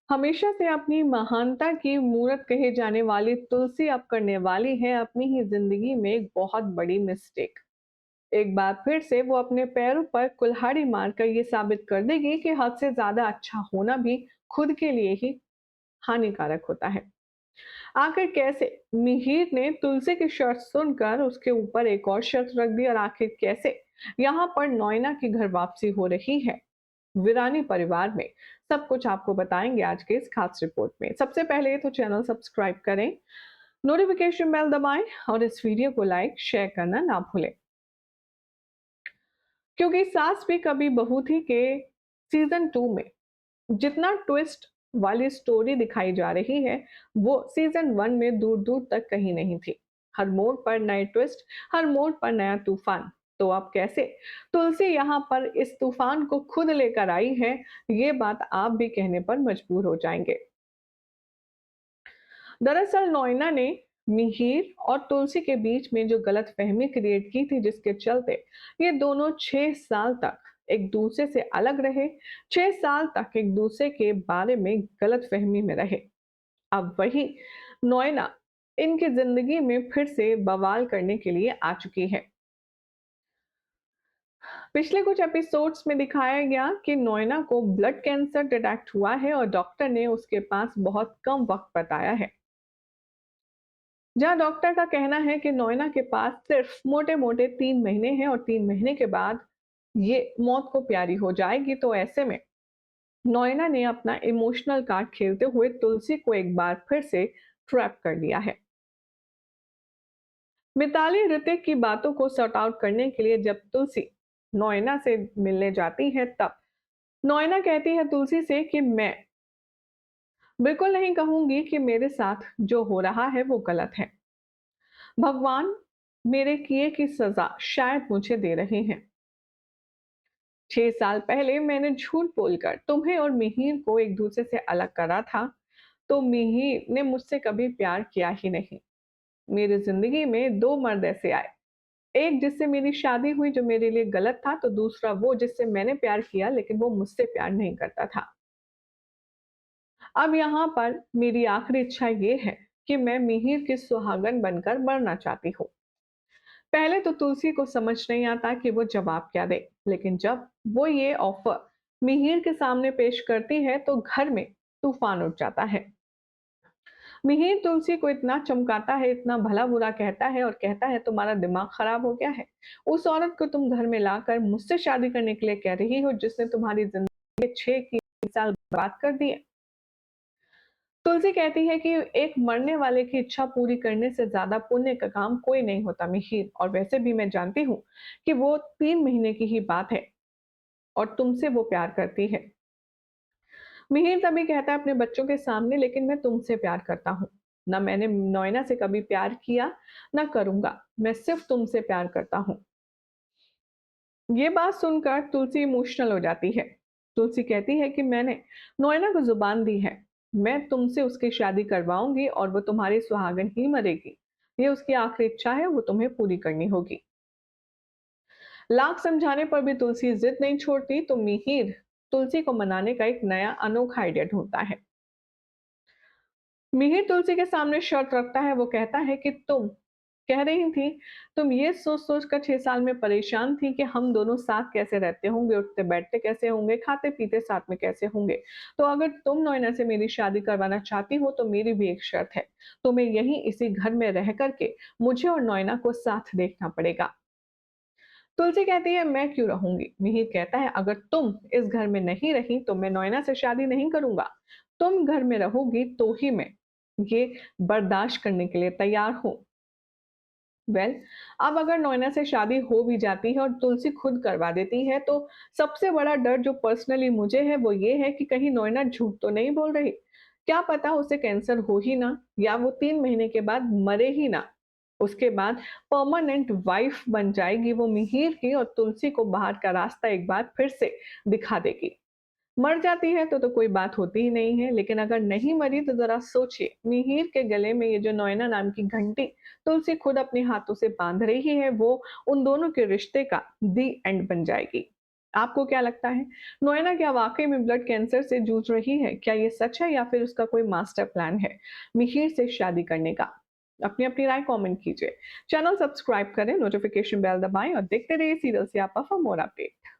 हमेशा से अपनी महानता की मूरत कहे जाने वाली तुलसी अब करने वाली है अपनी ही जिंदगी में एक बहुत बड़ी मिस्टेक। एक बार फिर से वो अपने पैरों पर कुल्हाड़ी मारकर ये साबित कर देगी कि हद से ज्यादा अच्छा होना भी खुद के लिए ही हानिकारक होता है। आखिर कैसे मिहिर ने तुलसी की शर्त सुनकर उसके ऊपर एक और शर्त रख दी, और आखिर कैसे यहाँ पर नोएना की घर वापसी हो रही है विरानी परिवार में, सब कुछ आपको बताएंगे आज के इस खास रिपोर्ट में। सबसे पहले तो चैनल सब्सक्राइब करें, नोटिफिकेशन बेल दबाएं और इस वीडियो को लाइक शेयर करना ना भूलें, क्योंकि सास भी कभी बहू थी के सीजन 2 में जितना ट्विस्ट वाली स्टोरी दिखाई जा रही है वो सीजन 1 में दूर दूर तक कहीं नहीं थी। हर मोड़ पर नए ट्विस्ट, हर मोड़ पर नया तूफान। तो अब कैसे तुलसी यहाँ पर इस तूफान को खुद लेकर आई है, ये बात आप भी कहने पर मजबूर हो जाएंगे। दरअसल नोएना ने मिहिर और तुलसी के बीच में जो गलत फहमी क्रिएट की थी, जिसके चलते ये दोनों 6 साल तक एक दूसरे से अलग रहे, 6 साल तक एक दूसरे के बारे में गलत फहमी में रहे। अब वही नोएना इनकी जिंदगी में फिर से बवाल करने के लिए आ चुकी है। पिछले कुछ एपिसोड्स में दिखाया गया कि नोएना को ब्लड कैंसर डिटेक्ट हुआ है और डॉक्टर ने उसके पास बहुत कम वक्त बताया है। जहां डॉक्टर का कहना है कि नोएना के पास सिर्फ मोटे मोटे 3 महीने हैं और 3 महीने के बाद ये मौत को प्यारी हो जाएगी। तो ऐसे में नोएना ने अपना इमोशनल कार्ड खेलते हुए तुलसी को एक बार फिर से ट्रैप कर लिया है। मिताली ऋतिक की बातों को सॉर्ट आउट करने के लिए जब तुलसी नोएना से मिलने जाती है, तब नोएना कहती है तुलसी से कि मैं बिल्कुल नहीं कहूंगी कि मेरे साथ जो हो रहा है वो गलत है। भगवान मेरे किए की सजा शायद मुझे दे रहे हैं। 6 साल पहले मैंने झूठ बोलकर तुम्हें और मिहिर को एक दूसरे से अलग करा था, तो मिहिर ने मुझसे कभी प्यार किया ही नहीं। मेरी जिंदगी में दो मर्द ऐसे आए, एक जिससे मेरी शादी हुई जो मेरे लिए गलत था, तो दूसरा वो जिससे मैंने प्यार किया लेकिन वो मुझसे प्यार नहीं करता था। अब यहाँ पर मेरी आखिरी इच्छा ये है कि मैं मिहिर की सुहागन बनकर मरना चाहती हूँ। पहले तो तुलसी को समझ नहीं आता कि वो जवाब क्या दे, लेकिन जब वो ये ऑफर मिहिर के सामने पेश करती है तो घर में तूफान उठ जाता है। मिहिर तुलसी को इतना चमकाता है, इतना भला बुरा कहता है और कहता है तुम्हारा दिमाग खराब हो गया है। उस औरत को तुम घर में लाकर मुझसे शादी करने के लिए कह रही हो जिसने तुम्हारी जिंदगी के 6 साल बर्बाद कर दिए। तुलसी कहती है कि एक मरने वाले की इच्छा पूरी करने से ज्यादा पुण्य का काम कोई नहीं होता मिहिर, और वैसे भी मैं जानती हूँ कि वो 3 महीने की ही बात है और तुमसे वो प्यार करती है। मिहिर तभी कहता है अपने बच्चों के सामने, लेकिन मैं तुमसे प्यार करता हूँ। ना मैंने नोएना से कभी प्यार किया, ना करूंगा, मैं सिर्फ तुमसे प्यार करता हूँ। ये बात सुनकर तुलसी इमोशनल हो जाती है। तुलसी कहती है कि मैंने नोएना को जुबान दी है, मैं तुमसे उसकी शादी करवाऊंगी और वो तुम्हारी सुहागन ही मरेगी। ये उसकी आखिरी इच्छा है, वो तुम्हें पूरी करनी होगी। लाख समझाने पर भी तुलसी जिद नहीं छोड़ती, तो मिहिर तुलसी को मनाने का एक नया अनोखा आइडिया ढूंढता है। मिहिर तुलसी के सामने शर्त रखता है, वो कहता है कि तुम कह रही थी, तुम ये सोच सोच कर 6 साल में परेशान थी कि हम दोनों साथ कैसे रहते होंगे, उठते बैठते कैसे होंगे, खाते पीते साथ में कैसे होंगे। तो अगर तुम नोएना से मेरी शादी करवाना चाहती हो तो मेरी भी एक शर्त है, तुम्हें यहीं इसी घर में रह करके मुझे और नोएना को साथ देखना पड़ेगा। तुलसी कहती है मैं क्यों रहूंगी। मिहिर कहता है अगर तुम इस घर में नहीं रही तो मैं नोएना से शादी नहीं करूंगा। तुम घर में रहोगी तो ही मैं ये बर्दाश्त करने के लिए तैयार हूं। वेल, अब अगर नोएना से शादी हो भी जाती है और तुलसी खुद करवा देती है, तो सबसे बड़ा डर जो पर्सनली मुझे है वो ये है कि कहीं नोएना झूठ तो नहीं बोल रही। क्या पता उसे कैंसर हो ही ना, या वो 3 महीने के बाद मरे ही ना। उसके बाद परमानेंट वाइफ बन जाएगी वो मिहिर की, और तुलसी को बाहर का रास्ता एक बार फिर से दिखा देगी। मर जाती है तो कोई बात होती ही नहीं है, लेकिन अगर नहीं मरी तो जरा सोचिए, मिहिर के गले में ये जो नोएना नाम की घंटी तुलसी खुद अपने हाथों से बांध रही है, वो उन दोनों के रिश्ते का दी एंड बन जाएगी। आपको क्या लगता है? नोएना क्या वाक़ई में ब्लड कैंसर से जूझ रही है? क्या ये सच है या फिर उसका कोई मास्टर प्लान है मिहिर से शादी करने का? अपनी-अपनी राय कमेंट कीजिए। चैनल सब्सक्राइब करें, नोटिफ़िकेशन बेल दबाएँ और देखते रहिए सीरियल सियापा फॉर मोर अपडेट।